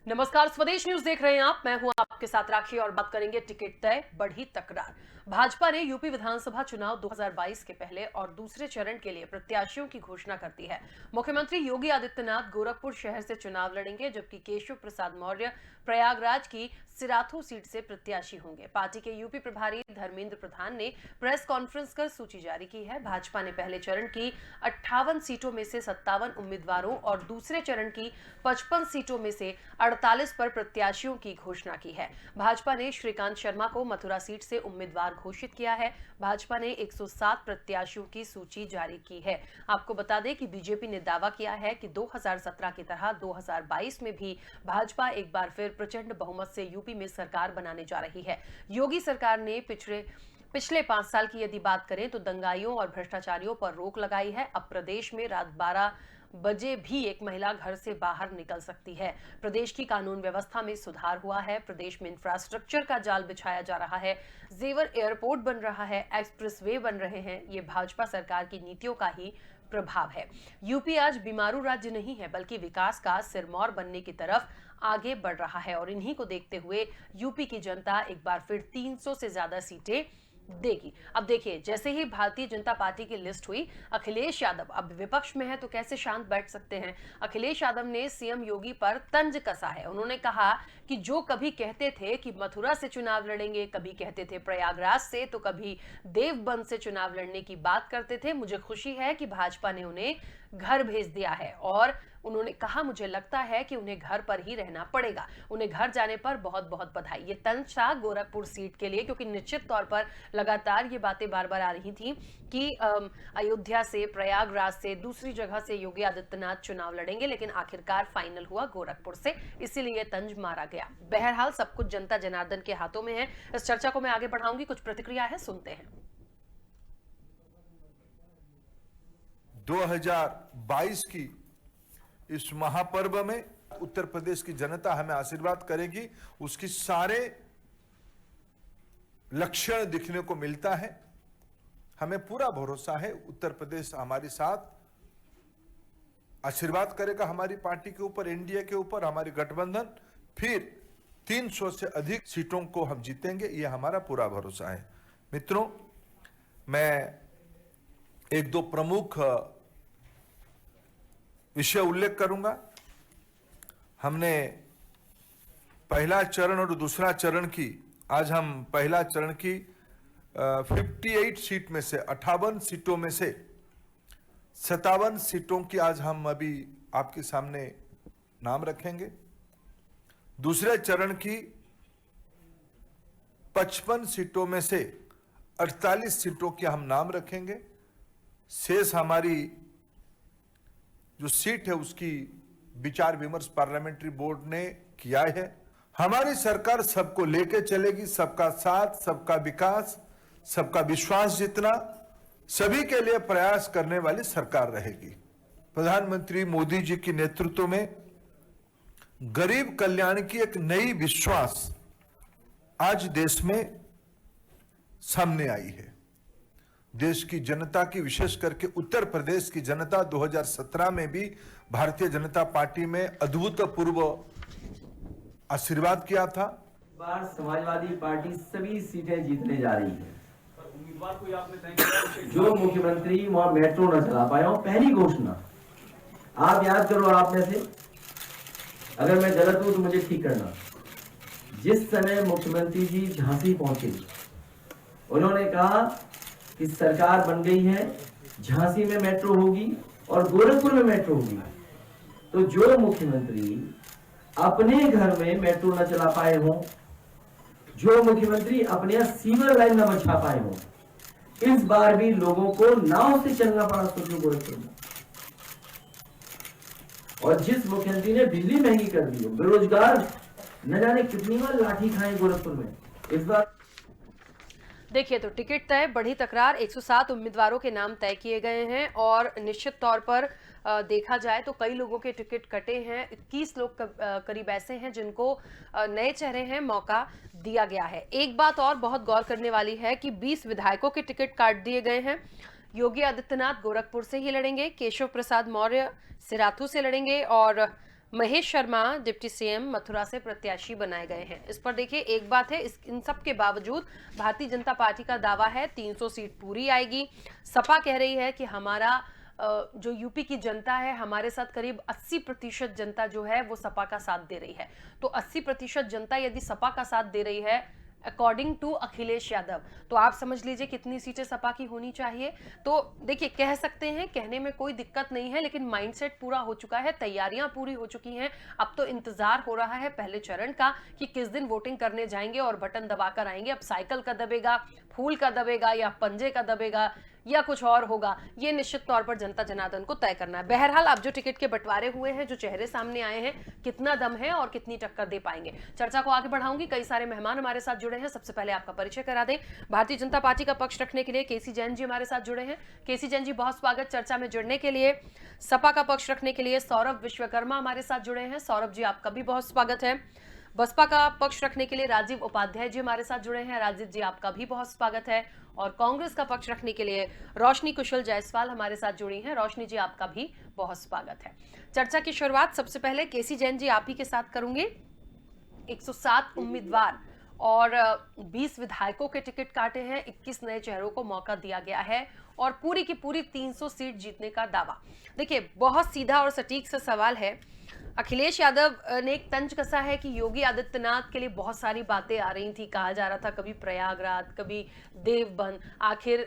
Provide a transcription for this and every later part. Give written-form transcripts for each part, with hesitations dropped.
नमस्कार, स्वदेश न्यूज देख रहे हैं आप। मैं हूं आपके साथ राखी और बात करेंगे टिकट तय बढ़ी तकरार। भाजपा ने यूपी विधानसभा चुनाव 2022 के पहले और दूसरे चरण के लिए प्रत्याशियों की घोषणा कर दी है। मुख्यमंत्री योगी आदित्यनाथ गोरखपुर शहर से चुनाव लड़ेंगे, जबकि केशव प्रसाद मौर्य प्रयागराज की सिराथू सीट से प्रत्याशी होंगे। पार्टी के यूपी प्रभारी धर्मेंद्र प्रधान ने प्रेस कॉन्फ्रेंस कर सूची जारी की है। भाजपा ने पहले चरण की 58 सीटों में से 57 उम्मीदवारों और दूसरे चरण की 55 सीटों में से 48 पर प्रत्याशियों की घोषणा की है। भाजपा ने श्रीकांत शर्मा को मथुरा सीट से उम्मीदवार घोषित किया है। भाजपा ने 107 प्रत्याशियों की सूची जारी की है। आपको बता दें कि बीजेपी ने दावा किया है कि 2017 की तरह 2022 में भी भाजपा एक बार फिर प्रचंड बहुमत से यूपी में सरकार बनाने जा रही है। योगी सरकार ने पिछले 5 साल की यदि बात करें तो दंगाइयों और भ्रष्टाचारियों पर रोक लगाई है। अब प्रदेश में रात 12 बजे भी एक महिला घर से बाहर निकल सकती है। प्रदेश की कानून व्यवस्था में सुधार हुआ है। प्रदेश में इंफ्रास्ट्रक्चर का जाल बिछाया जा रहा है। जेवर एयरपोर्ट बन रहा है, एक्सप्रेस वे बन रहे हैं। ये भाजपा सरकार की नीतियों का ही प्रभाव है। यूपी आज बीमारू राज्य नहीं है, बल्कि विकास का सिरमौर बनने की तरफ आगे बढ़ रहा है। और इन्हीं को देखते हुए यूपी की जनता एक बार फिर 300 से ज्यादा सीटें देगी। अब देखिए, जैसे ही भारतीय जनता पार्टी की लिस्ट हुई, अखिलेश यादव अब विपक्ष में है तो कैसे शांत बैठ सकते हैं। अखिलेश यादव ने सीएम योगी पर तंज कसा है। उन्होंने कहा कि जो कभी कहते थे कि मथुरा से चुनाव लड़ेंगे, कभी कहते थे प्रयागराज से, तो कभी देवबंद से चुनाव लड़ने की बात करते थे। मुझे खुशी है कि भाजपा ने उन्हें घर भेज दिया है। और उन्होंने कहा, मुझे लगता है कि उन्हें घर पर ही रहना पड़ेगा। उन्हें घर जाने पर बहुत बहुत बधाई। ये तंज था गोरखपुर सीट के लिए, क्योंकि निश्चित तौर पर लगातार ये बातें बार बार आ रही थी कि अयोध्या से, प्रयागराज से, दूसरी जगह से योगी आदित्यनाथ चुनाव लड़ेंगे, लेकिन आखिरकार फाइनल हुआ गोरखपुर से, इसीलिए तंज मारा गया। बहरहाल सब कुछ जनता जनार्दन के हाथों में है। इस चर्चा को मैं आगे बढ़ाऊंगी। कुछ प्रतिक्रिया है, सुनते हैं। 2022 की इस महापर्व में उत्तर प्रदेश की जनता हमें आशीर्वाद करेगी, उसकी सारे लक्षण दिखने को मिलता है। हमें पूरा भरोसा है उत्तर प्रदेश हमारे साथ आशीर्वाद करेगा, हमारी पार्टी के ऊपर, एनडीए के ऊपर, हमारी गठबंधन फिर 300 से अधिक सीटों को हम जीतेंगे, यह हमारा पूरा भरोसा है। मित्रों, मैं एक दो प्रमुख विषय उल्लेख करूंगा। हमने पहला चरण और दूसरा चरण की, आज हम पहला चरण की 58 सीट में से 58 सीटों में से 57 सीटों की आज हम अभी आपके सामने नाम रखेंगे। दूसरे चरण की 55 सीटों में से 48 सीटों की हम नाम रखेंगे। शेष हमारी जो सीट है उसकी विचार विमर्श पार्लियामेंट्री बोर्ड ने किया है। हमारी सरकार सबको लेके चलेगी, सबका साथ, सबका विकास, सबका विश्वास जीतना, सभी के लिए प्रयास करने वाली सरकार रहेगी। प्रधानमंत्री मोदी जी के नेतृत्व में गरीब कल्याण की एक नई विश्वास आज देश में सामने आई है। देश की जनता की, विशेष करके उत्तर प्रदेश की जनता 2017 में भी भारतीय जनता पार्टी में अभूतपूर्व आशीर्वाद किया था। बार समाजवादी पार्टी सभी सीटें जीतने जा रही है। उम्मीदवार कोई आपने तय किया? जो मुख्यमंत्री वहां मेट्रो न चला पाया हो, पहली घोषणा। आप याद करो, आप में से अगर मैं गलत हूं तो मुझे ठीक करना। जिस समय मुख्यमंत्री जी झांसी पहुंचे, उन्होंने कहा कि सरकार बन गई है, झांसी में मेट्रो होगी और गोरखपुर में मेट्रो होगी। तो जो मुख्यमंत्री अपने घर में मेट्रो न चला पाए हो, जो मुख्यमंत्री अपने सीवर लाइन न बिछा पाए हो, इस बार भी लोगों को नाव से चलना पड़ा सोचो गोरखपुर में। और जिस मुख्यमंत्री ने बिजली महंगी कर दी हो, बेरोजगार न जाने कितनी बार लाठी खाए गोरखपुर में, इस बार देखिए, तो टिकट तय बढ़ी तकरार। 107 उम्मीदवारों के नाम तय किए गए हैं और निश्चित तौर पर देखा जाए तो कई लोगों के टिकट कटे हैं। 21 लोग करीब ऐसे हैं जिनको नए चेहरे हैं, मौका दिया गया है। एक बात और बहुत गौर करने वाली है कि 20 विधायकों के टिकट काट दिए गए हैं। योगी आदित्यनाथ गोरखपुर से ही लड़ेंगे, केशव प्रसाद मौर्य सिराथू से लड़ेंगे और महेश शर्मा डिप्टी सीएम मथुरा से प्रत्याशी बनाए गए हैं। इस पर देखिए, एक बात है, इन सब के बावजूद भारतीय जनता पार्टी का दावा है 300 सीट पूरी आएगी। सपा कह रही है कि हमारा जो यूपी की जनता है, हमारे साथ करीब 80% जनता जो है वो सपा का साथ दे रही है। तो 80% जनता यदि सपा का साथ दे रही है अकॉर्डिंग टू अखिलेश यादव, तो आप समझ लीजिए कितनी सीटें सपा की होनी चाहिए। तो देखिए, कह सकते हैं, कहने में कोई दिक्कत नहीं है, लेकिन माइंडसेट पूरा हो चुका है, तैयारियां पूरी हो चुकी हैं। अब तो इंतजार हो रहा है पहले चरण का कि किस दिन वोटिंग करने जाएंगे और बटन दबाकर आएंगे। अब साइकिल का दबेगा, फूल का दबेगा या पंजे का दबेगा या कुछ और होगा, ये निश्चित तौर पर जनता जनार्दन को तय करना है। बहरहाल, अब जो टिकट के बंटवारे हुए हैं, जो चेहरे सामने आए हैं, कितना दम है और कितनी टक्कर दे पाएंगे। चर्चा को आगे बढ़ाऊंगी, कई सारे मेहमान हमारे साथ जुड़े हैं। सबसे पहले आपका परिचय करा दें। भारतीय जनता पार्टी का पक्ष रखने के लिए केसी जैन जी हमारे साथ जुड़े हैं। केसी जैन जी, बहुत स्वागत चर्चा में जुड़ने के लिए। सपा का पक्ष रखने के लिए सौरभ विश्वकर्मा हमारे साथ जुड़े हैं। सौरभ जी, आपका भी बहुत स्वागत है। बसपा का पक्ष रखने के लिए राजीव उपाध्याय जी हमारे साथ जुड़े हैं। राजीव जी, आपका भी बहुत स्वागत है। और कांग्रेस का पक्ष रखने के लिए रोशनी कुशल जायसवाल हमारे साथ जुड़ी हैं। रोशनी जी, आपका भी बहुत स्वागत है। चर्चा की शुरुआत सबसे पहले केसी जैन जी आप ही के साथ करूंगे। 107 उम्मीदवार और 20 विधायकों के टिकट काटे हैं, 21 नए चेहरों को मौका दिया गया है और पूरी की पूरी 300 सीट जीतने का दावा। देखिए, बहुत सीधा और सटीक सा सवाल है। अखिलेश यादव ने एक तंज कसा है कि योगी आदित्यनाथ के लिए बहुत सारी बातें आ रही थी, कहा जा रहा था कभी प्रयागराज, कभी देवबंद, आखिर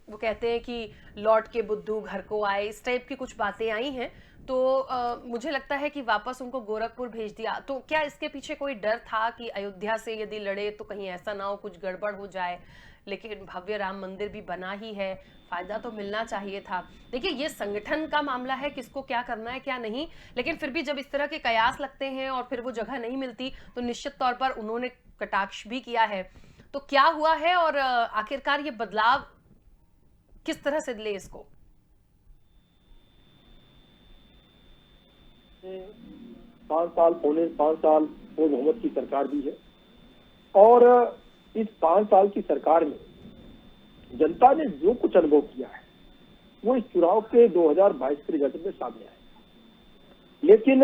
वो कहते हैं कि लौट के बुद्धू घर को आए, इस टाइप की कुछ बातें आई हैं। तो मुझे लगता है कि वापस उनको गोरखपुर भेज दिया। तो क्या इसके पीछे कोई डर था कि अयोध्या से यदि लड़े तो कहीं ऐसा ना हो कुछ गड़बड़ हो जाए? लेकिन भव्य राम मंदिर भी बना ही है, फायदा तो मिलना चाहिए था। देखिए, ये संगठन का मामला है, किसको क्या करना है क्या नहीं, लेकिन फिर भी जब इस तरह के कयास लगते हैं और फिर वो जगह नहीं मिलती, तो निश्चित तौर पर उन्होंने कटाक्ष भी किया है। तो क्या हुआ है और आखिरकार ये बदलाव किस तरह से ले इसको? 5 साल, पौने 5 साल वो मोहम्मद की सरकार भी है और इस 5 साल की सरकार में जनता ने जो कुछ अनुभव किया है वो इस चुनाव के 2022 के रिजल्ट में सामने आया। लेकिन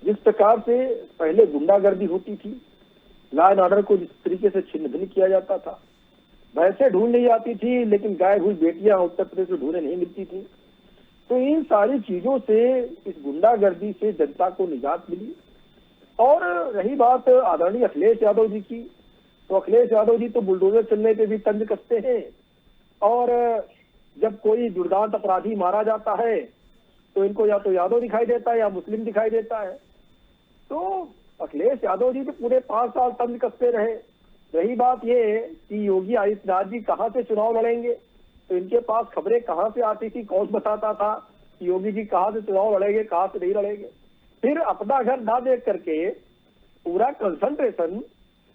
जिस प्रकार से पहले गुंडागर्दी होती थी, लॉ एंड ऑर्डर को जिस तरीके से छिन्न भिन्न किया जाता था, भैंसें ढूंढ नहीं आती थी लेकिन गायब हुई बेटियां उत्तर प्रदेश में ढूंढने नहीं मिलती थी, तो इन सारी चीजों से, इस गुंडागर्दी से जनता को निजात मिली। और रही बात आदरणीय अखिलेश यादव जी की, तो अखिलेश यादव जी तो बुलडोजर चलने पे भी तंज कसते हैं और जब कोई दुर्दांत अपराधी मारा जाता है तो इनको या तो यादव दिखाई देता है या मुस्लिम दिखाई देता है। तो अखिलेश यादव जी तो पूरे 5 साल तंज कसते रहे। रही बात ये कि योगी आदित्यनाथ जी कहाँ से चुनाव लड़ेंगे, तो इनके पास खबरें कहाँ से आती थी, कौन बताता था कि योगी जी कहाँ से चुनाव लड़ेंगे, कहाँ से नहीं लड़ेंगे। फिर अपना घर ना देख करके पूरा कंसंट्रेशन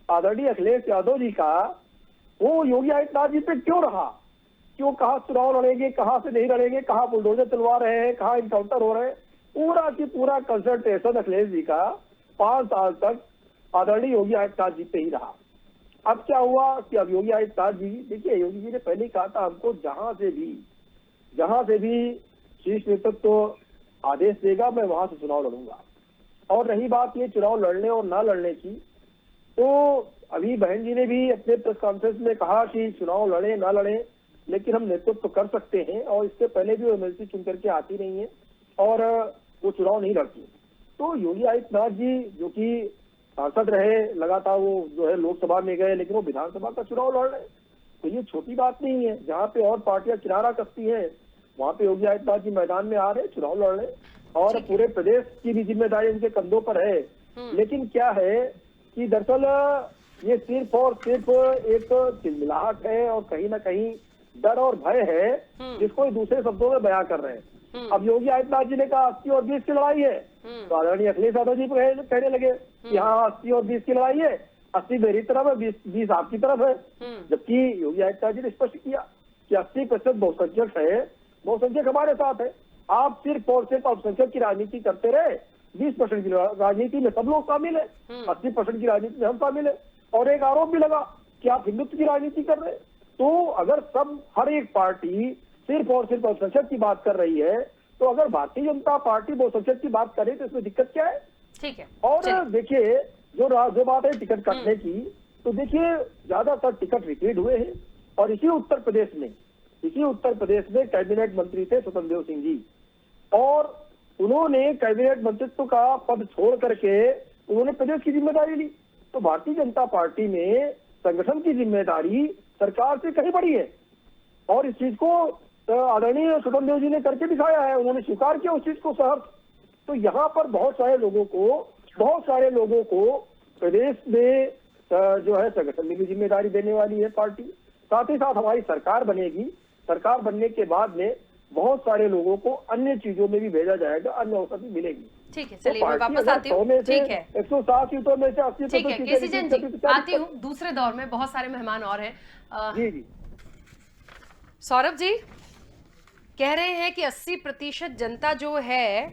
आदरणीय अखिलेश यादव जी का वो योगी आदित्यनाथ जी पे क्यों रहा, क्यों कहाँ चुनाव लड़ेंगे, कहाँ से नहीं लड़ेंगे, कहाँ बुलडोजर चलवा रहे हैं, कहाँ इनकाउंटर हो रहे हैं, पूरा की पूरा कंसंट्रेशन अखिलेश जी का 5 साल तक आदरणीय योगी आदित्यनाथ जी पे ही रहा। अब क्या हुआ कि अब योगी आदित्यनाथ जी, देखिए योगी जी ने पहले ही कहा था हमको जहां से भी शीर्ष नेतृत्व तो आदेश देगा मैं वहां से चुनाव लड़ूंगा। और रही बात ये चुनाव लड़ने और ना लड़ने की, तो अभी बहन जी ने भी अपने प्रेस कॉन्फ्रेंस में कहा कि चुनाव लड़े ना लड़े लेकिन हम नेतृत्व तो कर सकते हैं, और इससे पहले भी वो एमएलसी चुन करके आती रही है और वो चुनाव नहीं लड़ती। तो योगी आदित्यनाथ जी जो कि सांसद रहे लगातार, वो जो है लोकसभा में गए लेकिन वो विधानसभा का चुनाव लड़ रहे, तो ये छोटी बात नहीं है। जहाँ पे और पार्टियां किनारा कसती हैं वहाँ पे योगी आदित्यनाथ जी मैदान में आ रहे, चुनाव लड़ रहे, और पूरे प्रदेश की भी जिम्मेदारी उनके कंधों पर है। लेकिन क्या है कि दरअसल ये सिर्फ और सिर्फ एक चिलमिलाहट है और कहीं ना कहीं डर और भय है जिसको दूसरे शब्दों में बयां कर रहे हैं। अब योगी आदित्यनाथ जी ने कहा 80 और 20 की लड़ाई है, तो आदरणीय अखिलेश यादव जी कहने लगे कि हाँ 80 और 20 की लड़ाई है, 80 मेरी तरफ है, 20 आपकी तरफ है। जबकि योगी आदित्यनाथ जी ने स्पष्ट किया कि 80% बहुसंख्यक है, बहुसंख्यक हमारे साथ है, आप सिर्फ और सिर्फ अल्पसंख्यक की राजनीति करते रहे, 20% की राजनीति में सब लोग शामिल है, 80% की राजनीति में हम शामिल है। और एक आरोप भी लगा कि आप हिंदुत्व की राजनीति कर रहे हैं। तो अगर सब हर एक पार्टी सिर्फ और सिर्फ अल्पसंख्यक की बात कर रही है तो अगर भारतीय जनता पार्टी बहुसंख्यक की बात करे तो इसमें दिक्कत क्या है? ठीक है। और चलिए। देखिए जो बात है टिकट कटने की, तो देखिए ज्यादातर टिकट रिपीट हुए हैं और इसी उत्तर प्रदेश में कैबिनेट मंत्री थे स्वतंत्र देव सिंह जी, और उन्होंने कैबिनेट मंत्रित्व का पद छोड़ करके उन्होंने प्रदेश की जिम्मेदारी ली। तो भारतीय जनता पार्टी में संगठन की जिम्मेदारी सरकार से कहीं बड़ी है और इस चीज को आदरणीय स्वतंत्र देव जी ने करके दिखाया है, उन्होंने स्वीकार किया उस चीज को सहर्ष। तो यहाँ पर बहुत सारे लोगों को प्रदेश में जो है संगठन में भी जिम्मेदारी देने वाली है पार्टी, साथ ही साथ हमारी सरकार बनेगी, सरकार बनने के बाद में बहुत सारे लोगों को अन्य चीजों में भी भेजा जाएगा, अन्य अवसर भी मिलेगी। ठीक है, चलिए मैं वापस आती हूँ। ठीक है, 107 सीटों में से 80 ठीक है केसी जैन जी, आती हूँ। दूसरे दौर में बहुत सारे मेहमान और हैं। जी सौरभ जी कह रहे हैं कि 80% जनता जो है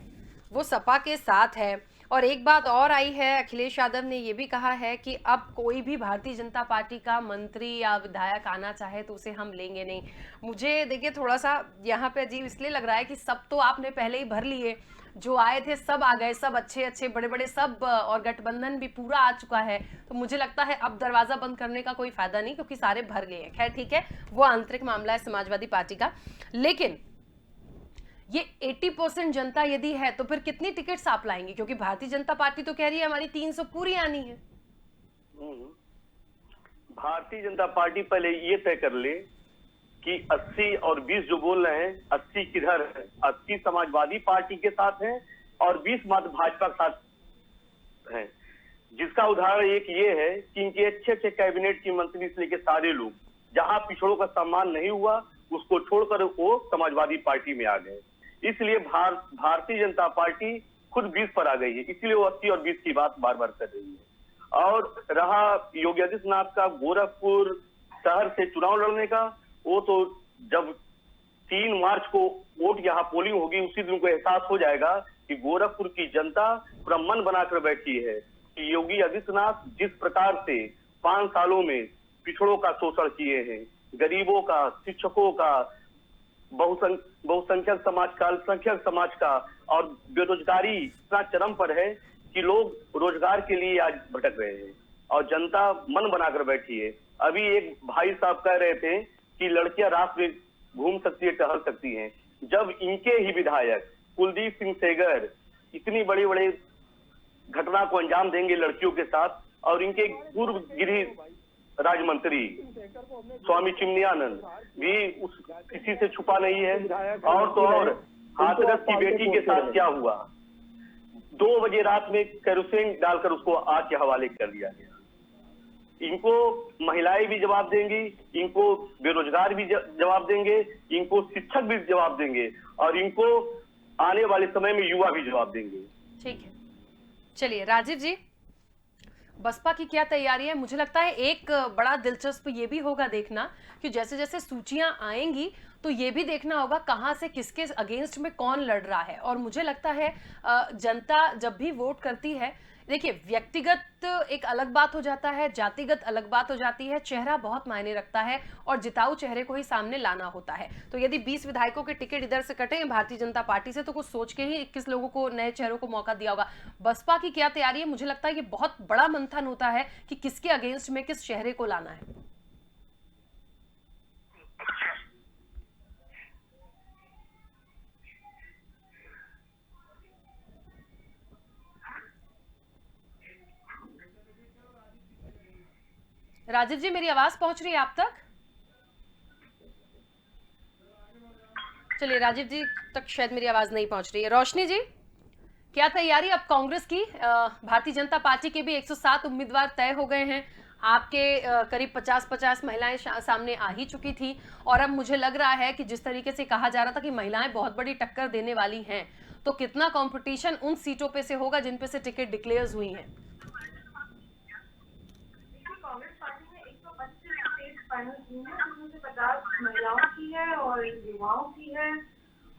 वो सपा के साथ है, और एक बात और आई है, अखिलेश यादव ने ये भी कहा है कि अब कोई भी भारतीय जनता पार्टी का मंत्री या विधायक आना चाहे तो उसे हम लेंगे नहीं। मुझे देखिए थोड़ा सा यहाँ पे अजीब इसलिए लग रहा है कि सब तो आपने पहले ही भर लिए, जो आए थे सब आ गए, सब अच्छे बड़े सब, और गठबंधन भी पूरा आ चुका है। तो मुझे लगता है अब दरवाजा बंद करने का कोई फायदा नहीं, क्योंकि सारे भर गए हैं। खैर ठीक है, वो आंतरिक मामला है समाजवादी पार्टी का। लेकिन ये 80% जनता यदि है तो फिर कितनी टिकट्स आप लाएंगे? क्योंकि भारतीय जनता पार्टी तो कह रही है हमारी 300 पूरी आनी है। भारतीय जनता पार्टी पहले ये तय कर ले कि 80 और 20 जो बोल रहे हैं, 80 किधर है? 80 समाजवादी पार्टी के साथ हैं और 20 मात्र भाजपा के साथ हैं। जिसका उदाहरण एक ये है कि इनके अच्छे कैबिनेट की मंत्री से लेकर सारे लोग, जहां पिछड़ों का सम्मान नहीं हुआ उसको छोड़कर वो समाजवादी पार्टी में आ गए। इसलिए भारतीय जनता पार्टी खुद 20 पर आ गई है, इसलिए वो 80 और 20 की बात बार बार कर रही है। और रहा योगी आदित्यनाथ का गोरखपुर शहर से चुनाव लड़ने का, वो तो जब 3 मार्च को वोट यहाँ पोलिंग होगी उसी दिन को एहसास हो जाएगा कि गोरखपुर की जनता पूरा मन बनाकर बैठी है कि योगी आदित्यनाथ जिस प्रकार से 5 सालों में पिछड़ों का शोषण किए हैं, गरीबों का, शिक्षकों का, बहुसंख्यक समाज का, अल्पसंख्यक समाज का, और बेरोजगारी इतना चरम पर है कि लोग रोजगार के लिए आज भटक रहे हैं और जनता मन बनाकर बैठी है। अभी एक भाई साहब कह रहे थे कि लड़कियां रात में घूम सकती है, टहल सकती हैं, जब इनके ही विधायक कुलदीप सिंह सेंगर इतनी बड़ी घटना को अंजाम देंगे लड़कियों के साथ, और इनके पूर्व गृह राज्य मंत्री स्वामी चिमनियानंद भी उस किसी से छुपा नहीं है। और तो और हाथरस की बेटी के साथ क्या हुआ, 2 बजे रात में केरोसिन डालकर उसको आग के हवाले कर दिया गया। इनको महिलाएं भी जवाब देंगी, इनको बेरोजगार भी जवाब देंगे, इनको शिक्षक भी जवाब देंगे, और इनको आने वाले समय में युवा भी जवाब देंगे। ठीक है, चलिए राजीव जी, बसपा की क्या तैयारी है? मुझे लगता है एक बड़ा दिलचस्प ये भी होगा देखना कि जैसे जैसे सूचियां आएंगी तो ये भी देखना होगा कहां से किसके अगेंस्ट में कौन लड़ रहा है। और मुझे लगता है जनता जब भी वोट करती है, देखिए व्यक्तिगत एक अलग बात हो जाता है, जातिगत अलग बात हो जाती है, चेहरा बहुत मायने रखता है और जिताऊ चेहरे को ही सामने लाना होता है। तो यदि 20 विधायकों के टिकट इधर से कटे भारतीय जनता पार्टी से, तो कुछ सोच के ही 21 लोगों को, नए चेहरों को मौका दिया होगा। बसपा की क्या तैयारी है? मुझे लगता है ये बहुत बड़ा मंथन होता है कि किसके अगेंस्ट में किस चेहरे को लाना है। राजीव जी, मेरी आवाज पहुंच रही है आप तक? चलिए, राजीव जी तक शायद मेरी आवाज नहीं पहुंच रही है। रोशनी जी, क्या तैयारी अब कांग्रेस की? भारतीय जनता पार्टी के भी 107 उम्मीदवार तय हो गए हैं, आपके करीब 50-50 महिलाएं सामने आ ही चुकी थी, और अब मुझे लग रहा है कि जिस तरीके से कहा जा रहा था कि महिलाएं बहुत बड़ी टक्कर देने वाली हैं, तो कितना कंपटीशन उन सीटों पे से होगा जिन पे से टिकट डिक्लेयर हुई हैं? फाइनल की है, उसमें से 50 महिलाओं की है और युवाओं की है,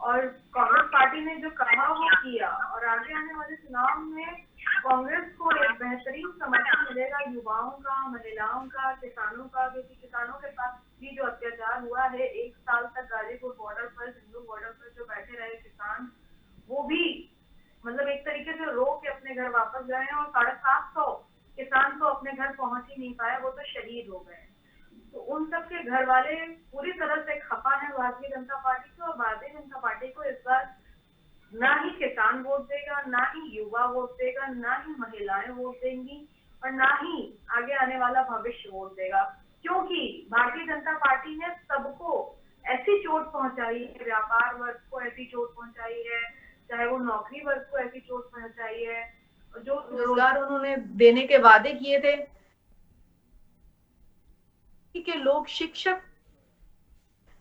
और कांग्रेस पार्टी ने जो कहा वो किया, और आगे आने वाले चुनाव में कांग्रेस को एक बेहतरीन समर्थन मिलेगा युवाओं का, महिलाओं का, किसानों का, क्योंकि किसानों के साथ भी जो अत्याचार हुआ है, 1 साल तक गाजीपुर बॉर्डर पर, सिंधु बॉर्डर पर जो बैठे रहे किसान, वो भी मतलब एक तरीके से रो के अपने घर वापस गए हैं और 750 किसान तो अपने घर पहुंच ही नहीं पाए, वो तो शहीद हो गए। तो उन सब के घर वाले पूरी तरह से खपा है भारतीय जनता पार्टी को, और भारतीय जनता पार्टी को इस बार ना ही किसान वोट देगा, ना ही युवा वोट देगा, ना ही महिलाएं वोट देंगी, और ना ही आगे आने वाला भविष्य वोट देगा, क्योंकि भारतीय जनता पार्टी ने सबको ऐसी चोट पहुंचाई है, व्यापार वर्ग को ऐसी चोट पहुंचाई है, चाहे वो नौकरी वर्ग को ऐसी चोट पहुंचाई है, जो रोजगार उन्होंने देने के वादे किए थे कि लोग, शिक्षक,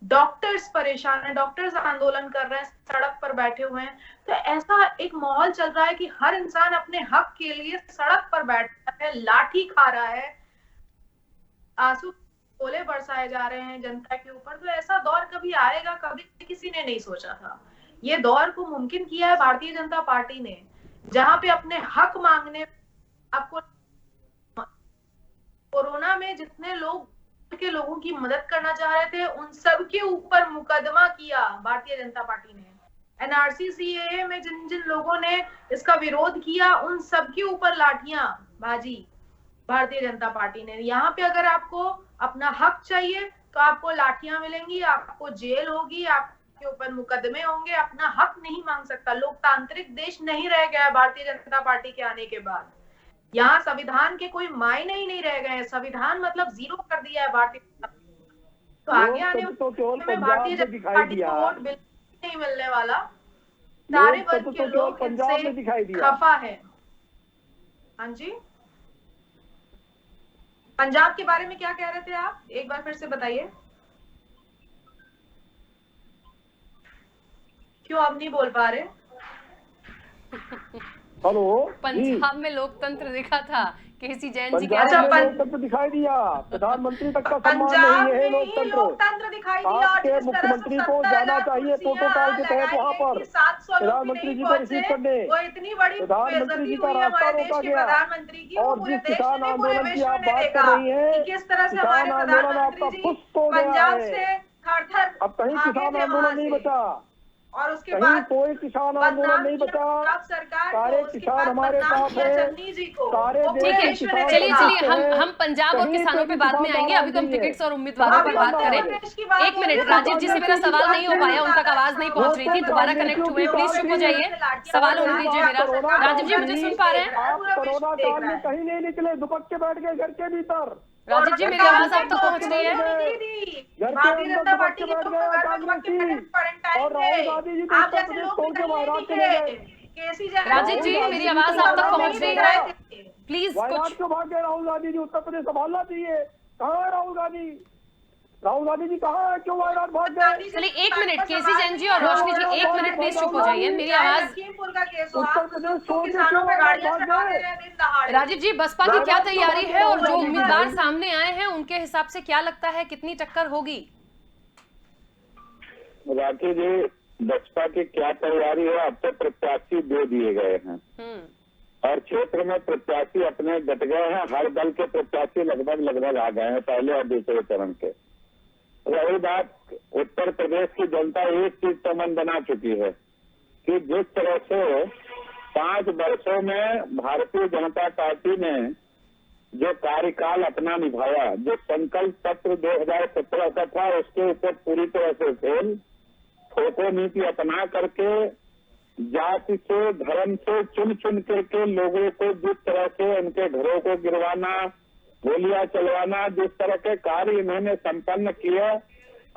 डॉक्टर्स परेशान हैं, डॉक्टर्स आंदोलन कर रहे हैं, सड़क पर बैठे हुए हैं। तो ऐसा एक माहौल चल रहा है कि हर इंसान अपने हक के लिए सड़क पर बैठा है, लाठी खा रहा है, आंसू गोले बरसाए जा रहे हैं जनता के ऊपर। तो ऐसा दौर कभी आएगा, कभी किसी ने नहीं सोचा था। ये दौर को मुमकिन किया है भारतीय जनता पार्टी ने, जहां पे अपने हक मांगने, आपको कोरोना में जितने लोग के लोगों की मदद करना चाह रहे थे, उन सब के ऊपर मुकदमा किया भारतीय जनता पार्टी ने। एनआरसी सीएए में जिन जिन लोगों ने इसका विरोध किया, उन सब के ऊपर लाठियां बाजी भारतीय जनता पार्टी ने। यहाँ पे अगर आपको अपना हक चाहिए तो आपको लाठियां मिलेंगी, आपको जेल होगी, आपके ऊपर मुकदमे होंगे, अपना हक नहीं मांग सकता। लोकतांत्रिक देश नहीं रह गया भारतीय जनता पार्टी के आने के बाद। यहाँ संविधान के कोई मायने ही नहीं रह गए हैं, संविधान मतलब जीरो कर दिया है भारतीय। तो आगे आने में भारतीय जनता पार्टी को वोट बिल्कुल नहीं मिलने वाला। सारे वर्ग के लोग इनसे खफा है। हाँ जी, पंजाब के बारे में क्या कह रहे थे आप, एक बार फिर से बताइए। क्यों आप नहीं बोल पा रहे? हेलो, पंजाब में लोकतंत्र दिखा था, केसी जैन जी पंजाब में लोकतंत्र दिखाई दिया, प्रधानमंत्री तक का सम्मान नहीं है लोकतंत्र दिखाई दिया। आपके मुख्यमंत्री को जाना चाहिए प्रोटोकॉल के तहत वहाँ पर प्रधानमंत्री जी को रिसीव करने। वो इतनी बड़ी प्रधानमंत्री जी का रास्ता रोका गया। और जिस किसान आंदोलन की आप बात कर रही है, किस तरह से किसान आंदोलन आपका फुस हो गया है। अब कहीं किसान आंदोलन नहीं बचा, और उसके कहीं बाद कोई किसान आंदोलन नहीं बचा। सारे किसान हमारे साथ हैं, सारे ठीक है, चलिए हम पंजाब और किसानों पे बाद में आएंगे। अभी तो हम टिकट्स और उम्मीदवारों पर बात करें। 1 मिनट, राजीव जी से मेरा सवाल नहीं हो पाया, उन तक आवाज नहीं पहुंच रही थी, दोबारा कनेक्ट हुए, प्लीज चुप हो जाइए, सवाल होने दीजिए मेरा। राजीव जी मुझे सुन पा रहे हैं? आप कोरोना काल में कहीं नहीं निकले, दुपक के बैठ गए घर के भीतर। राजीव जी मेरी आवाज आप तक पहुंच रही है? भारतीय जनता पार्टी के लोग और राहुल गांधी जी आप जैसे लोग राजीव जी मेरी आवाज आप तक पहुंच रही है? प्लीज वायनाड कुछ क्यों भाग गए राहुल गांधी जी? उत्तर प्रदेश संभालना चाहिए। कहाँ है राहुल गांधी? राहुल गांधी जी कहाँ है? क्यों वायनाड भाग गए? चलिए 1 मिनट, केसी जैन जी और रोशनी जी 1 मिनट प्लीज चुप हो जाइए, मेरी आवाज। उत्तर प्रदेश छोड़ के क्यों वायनाड भाग गए? राजीव जी बसपा की क्या तैयारी है और जो उम्मीदवार सामने आए हैं उनके हिसाब से क्या लगता है कितनी टक्कर होगी? राठी जी, बसपा की क्या तैयारी है? अब तो प्रत्याशी दे दिए गए हैं और क्षेत्र में प्रत्याशी अपने डट गए हैं। हर दल के प्रत्याशी लगभग आ गए हैं पहले और दूसरे चरण के। रही बात, उत्तर प्रदेश की जनता एक चीज तो मन बना चुकी है कि जिस तरह से 5 वर्षों में भारतीय जनता पार्टी ने जो कार्यकाल अपना निभाया, जो संकल्प पत्र 2017 का था, उसके ऊपर पूरी तरह से फेल, फोको नीति अपना करके जाति से, धर्म से चुन चुन करके लोगों को जिस तरह से उनके घरों को गिरवाना, गोलियां चलवाना, जिस तरह के कार्य इन्होंने संपन्न किए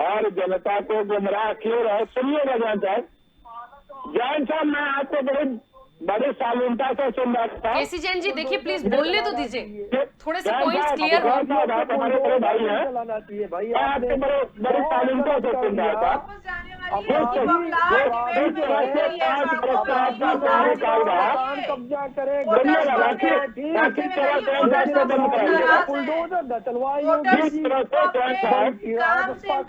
और जनता को गुमराह किए रहे। सुनिएगा जैन साहब, मैं आपको बड़ी शालीनता से सुन रहा था। केसी जैन जी देखिए, प्लीज बोलने तो दीजिए, थोड़े से पॉइंट्स क्लियर हो। हमारे बड़े भाई हैं, मैं आपको बड़ी शालीनता से सुन रहा था। कब्जा करे, bulldozer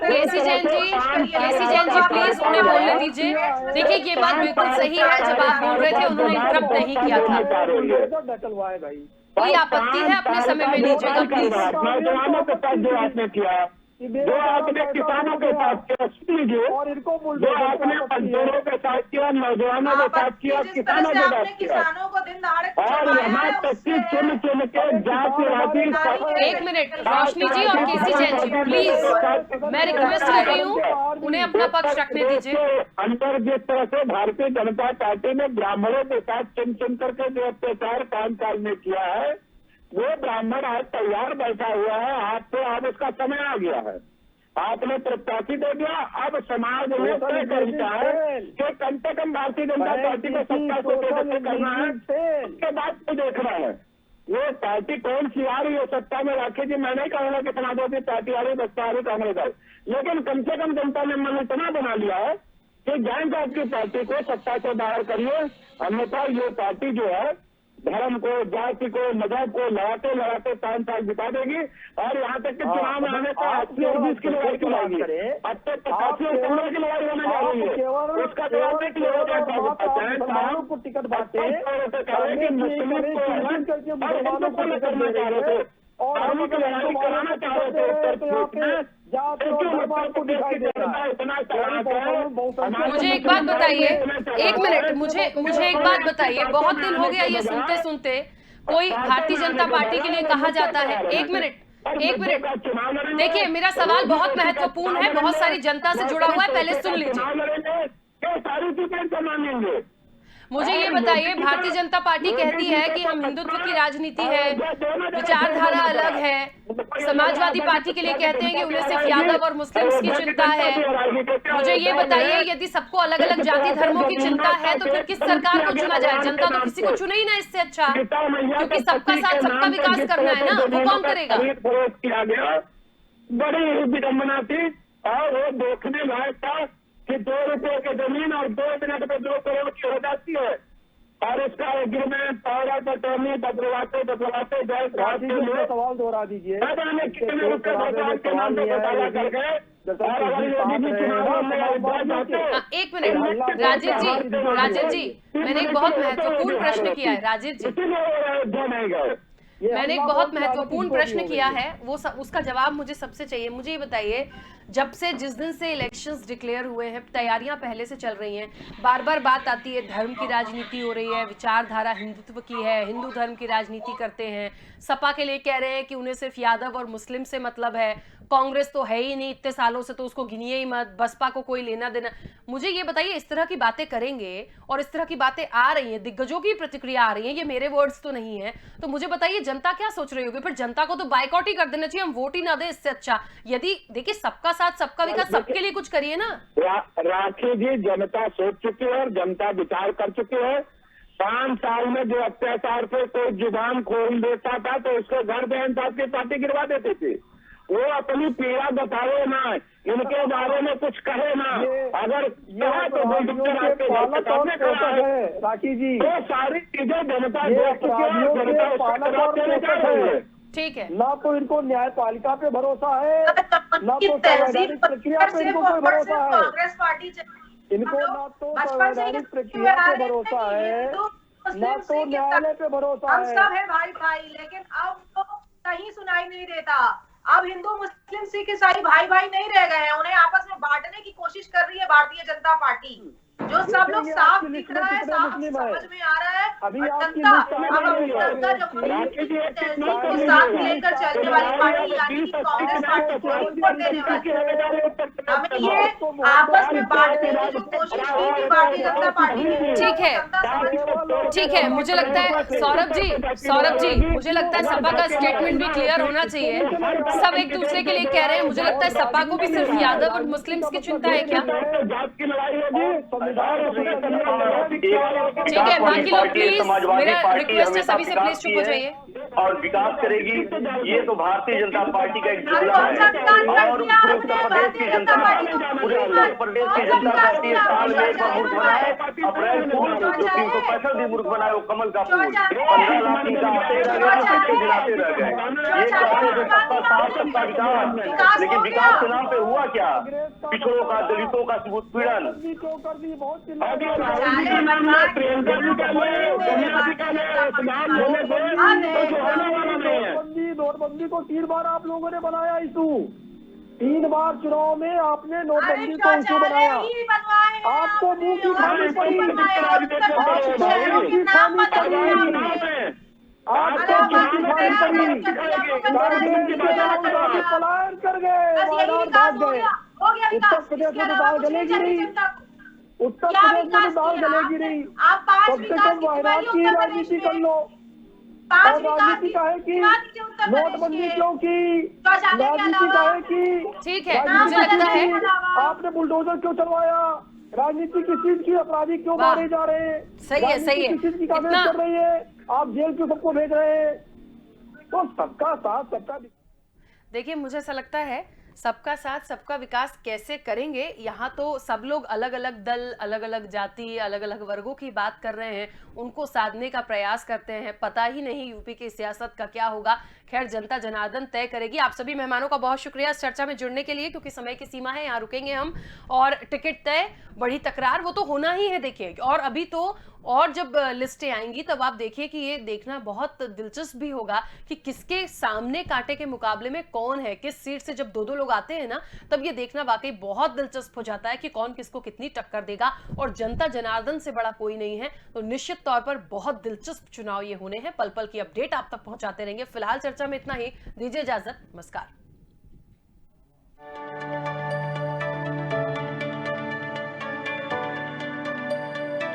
KC Jain ji please उन्हें बोलने दीजिए। देखिए ये बात बिल्कुल सही है, जब आप बोल रहे थे उन्होंने इंटरप्ट नहीं किया था। चलवाए भाई, कोई आपत्ति है अपने समय में लीजिएगा प्लीज। नौजवानों के साथ जो आपने किया, जो आपने किसानों के साथ किया, सुन लीजिए, और इनको जो आपने मजदूरों के साथ किया, नौजवानों के साथ किया, किसानों के साथ किया, और यहाँ तक कि चुन चुन के जातिवादी। एक मिनट रोशनी जी और केसी जैन जी प्लीज, मैं रिक्वेस्ट कर रही हूँ उन्हें अपना पक्ष रखने दीजिए। अंदर जिस तरह से भारतीय जनता पार्टी ने ब्राह्मणों के साथ चुन चुन करके जो अत्याचार 5 साल में किया है, वो ब्राह्मण आज तैयार बैठा हुआ है। आपको अब उसका समय आ गया है, आपने प्रत्याशी दे दिया। अब समाज में तय करता है कि कम से कम भारतीय जनता पार्टी को सत्ता को कैसे करना है, उसके बाद तो देखना है वो पार्टी कौन सी आ रही है सत्ता में रखेगी। मैं नहीं कहूंगा कि समाजवादी पार्टी आ रही, बसपा आ रही, कांग्रेस आ रही, लेकिन कम से कम जनता ने मन इतना बना लिया है कि जान आपकी पार्टी को सत्ता से बाहर करिए, अन्यथा ये पार्टी जो है धर्म को, जाति को, मजहब को लड़ाते लड़ाते 5 साल बिता देगी, और यहाँ तक कि चुनाव में आने का 80 और 20 की लड़ाई चलाएगी। अब तक 85 और 15 की लड़ाई होने जा रही है, उसका जवाब देख लो। को टिकट बांटे कि मुस्लिम को अलग और हिंदू को अलग करना चाह रहे थे, और धर्म की लड़ाई कराना चाह रहे थे उत्तर प्रदेश में। मुझे एक बात बताइए, एक मिनट, मुझे एक बात बताइए, बहुत दिन हो गया ये सुनते सुनते कोई भारतीय जनता पार्टी के लिए कहा जाता है। एक मिनट देखिए, मेरा सवाल बहुत महत्वपूर्ण है, बहुत सारी जनता से जुड़ा हुआ है, पहले सुन लीजिए। सारी चीजें मानेंगे। मुझे ये बताइए, भारतीय जनता पार्टी कहती है कि हम हिंदुत्व की राजनीति है, विचारधारा अलग है। समाजवादी पार्टी के लिए कहते हैं कि उन्हें सिर्फ यादव और मुस्लिम्स की चिंता है। मुझे ये बताइए, यदि सबको अलग अलग जाति धर्मों की चिंता है तो फिर किस सरकार को चुना जाए? जनता तो किसी को चुने ही ना इससे अच्छा, क्योंकि सबका साथ सबका विकास करना है ना, वो कौन करेगा? किया गया, बड़ी विडम्बना थी, और वो देखने लायक था कि 2 रुपए की जमीन और 2 मिनट में 2 करोड़ की हो जाती है, और इसका एग्रीमेंट पावर ऑफ अटॉर्नी बदलवाते सवाल दोहरा दीजिए। कितने रुपए के नाम पे घोटाला कर गए, और अगर योगी जी चुनाव में जाते। एक मिनट राजीव जी, मैंने एक बहुत महत्वपूर्ण प्रश्न किया है। राजीव जी, नहीं गए, मैंने एक बहुत महत्वपूर्ण प्रश्न किया है, वो उसका जवाब मुझे सबसे चाहिए। मुझे ये बताइए, जब से जिस दिन से इलेक्शंस डिक्लेयर हुए हैं, तैयारियां पहले से चल रही हैं, बार बार बात आती है धर्म की राजनीति हो रही है, विचारधारा हिंदुत्व की है, हिंदू धर्म की राजनीति करते हैं। सपा के लिए कह रहे हैं कि उन्हें सिर्फ यादव और मुस्लिम से मतलब है, कांग्रेस तो है ही नहीं इतने सालों से, तो उसको गिनिए ही मत, बसपा को कोई लेना देना। मुझे ये बताइए, इस तरह की बातें करेंगे और इस तरह की बातें आ रही हैं, दिग्गजों की प्रतिक्रिया आ रही है, ये मेरे वर्ड्स तो नहीं है, तो मुझे बताइए जनता क्या सोच रही होगी? फिर जनता को तो बाइकआउट ही कर देना चाहिए, हम वोट ही ना दें, इससे अच्छा। यदि देखिए, सबका साथ सबका विकास, सबके लिए कुछ करिए ना। राखी जी, जनता सोच चुकी है और जनता विचार कर चुकी है। 5 साल में जो अत्याचार पे कोई जुबान खोल देता था तो उसको घर बहन साहब की पार्टी गिरवा देते थे। वो अपनी पीड़ा बतावे ना, इनके बारे में कुछ कहे ना, अगर राखी जी, तो सारी चीजें जनता देख चुकी है। ठीक है, ना तो इनको न्यायपालिका पे भरोसा है, ना तो संवैधानिक प्रक्रिया पे इनको कोई भरोसा है। कांग्रेस पार्टी इनको ना तो संवैधानिक प्रक्रिया पे भरोसा है, ना तो न्यायालय पे भरोसा हम है। सब है भाई भाई, लेकिन अब तो कहीं सुनाई नहीं देता। अब हिंदू मुस्लिम सिख ईसाई भाई भाई नहीं रह गए हैं, उन्हें आपस में बांटने की कोशिश कर रही है भारतीय जनता पार्टी। जो सब लोग साफ दिख रहा है, साफ समझ में आ रहा है। अभी जनता जब साथ लेकर चलने वाली पार्टी, यानी कि कांग्रेस पार्टी को वोट देने वाली, हमें ये आपस में बांटने की जो कोशिश की थी भारतीय जनता पार्टी ने, ठीक है, मुझे लगता है सौरभ जी, मुझे लगता है सपा का स्टेटमेंट भी क्लियर होना चाहिए। सब एक दूसरे के लिए कह रहे हैं, मुझे लगता है सपा को भी सिर्फ यादव और मुस्लिम्स की चिंता है क्या? जात की लड़ाई होगी, ठीक है, बाकी लोग प्लीज, समाजवादी मेरा पार्टी रिक्वेस्ट है हमेशा सभी से प्लीज विकास चुप की हो है जाइए। और विकास करेगी। ये तो भारतीय जनता पार्टी का एक जुमला है और पूरे उत्तर प्रदेश की जनता का 30 साल में एक बार मुल्क बनाए। अप्रैल फूल जो 365 दिन मुल्क बनाए वो कमल का फूल 15 लाख टीका आते रह गए, गिनाते रह गए। ये कहते थे सबका साथ सबका विकास, लेकिन विकास के नाम पे हुआ क्या? पिछड़ों का, दलितों का उत्पीड़न। नोटबंदी को 3 बार आप लोगों ने बनाया इशू, 3 बार चुनाव में आपने नोटबंदी को इशू बनाया। आपको मुंह की खानी पड़ी, आपको मुंह की खानी पड़ी, आपको पलायन कर गए, वायनाड भाग गए। उत्तर प्रदेश में तो दाल गलेगी नहीं, उत्तर प्रदेश में तो दाल गलेगी नहीं। कम से कम वायनाड की राजनीति कर लो। और राजनीति का है कि नोटबंदी क्यों की, राजनीति का है कि ठीक है, मुझे लगता है आपने बुलडोजर क्यों चलवाया, राजनीति किस चीज की, अपराधी क्यों मारे जा रहे हैं, सही है, सही है। किस चीज की कवरेज कर रही है, आप जेल क्यों सबको भेज रहे हैं। तो सबका साथ सबका, देखिए मुझे ऐसा लगता है सबका साथ सबका विकास कैसे करेंगे, यहाँ तो सब लोग अलग अलग दल, अलग अलग जाति, अलग अलग वर्गों की बात कर रहे हैं, उनको साधने का प्रयास करते हैं। पता ही नहीं यूपी की सियासत का क्या होगा। खैर, जनता जनार्दन तय करेगी। आप सभी मेहमानों का बहुत शुक्रिया इस चर्चा में जुड़ने के लिए, क्योंकि समय की सीमा है, यहाँ रुकेंगे हम। और टिकट तय, बड़ी तकरार, वो तो होना ही है देखिए। और अभी तो और जब लिस्टें आएंगी तब आप देखिए कि ये देखना बहुत दिलचस्प भी होगा कि किसके सामने कांटे के मुकाबले में कौन है। किस सीट से जब 2-2 लोग आते हैं ना, तब ये देखना वाकई बहुत दिलचस्प हो जाता है कि कौन किसको कितनी टक्कर देगा। और जनता जनार्दन से बड़ा कोई नहीं है, तो निश्चित तौर पर बहुत दिलचस्प चुनाव ये होने हैं। पल पल की अपडेट आप तक पहुंचाते रहेंगे। फिलहाल चर्चा में इतना ही, दीजिए इजाजत, नमस्कार।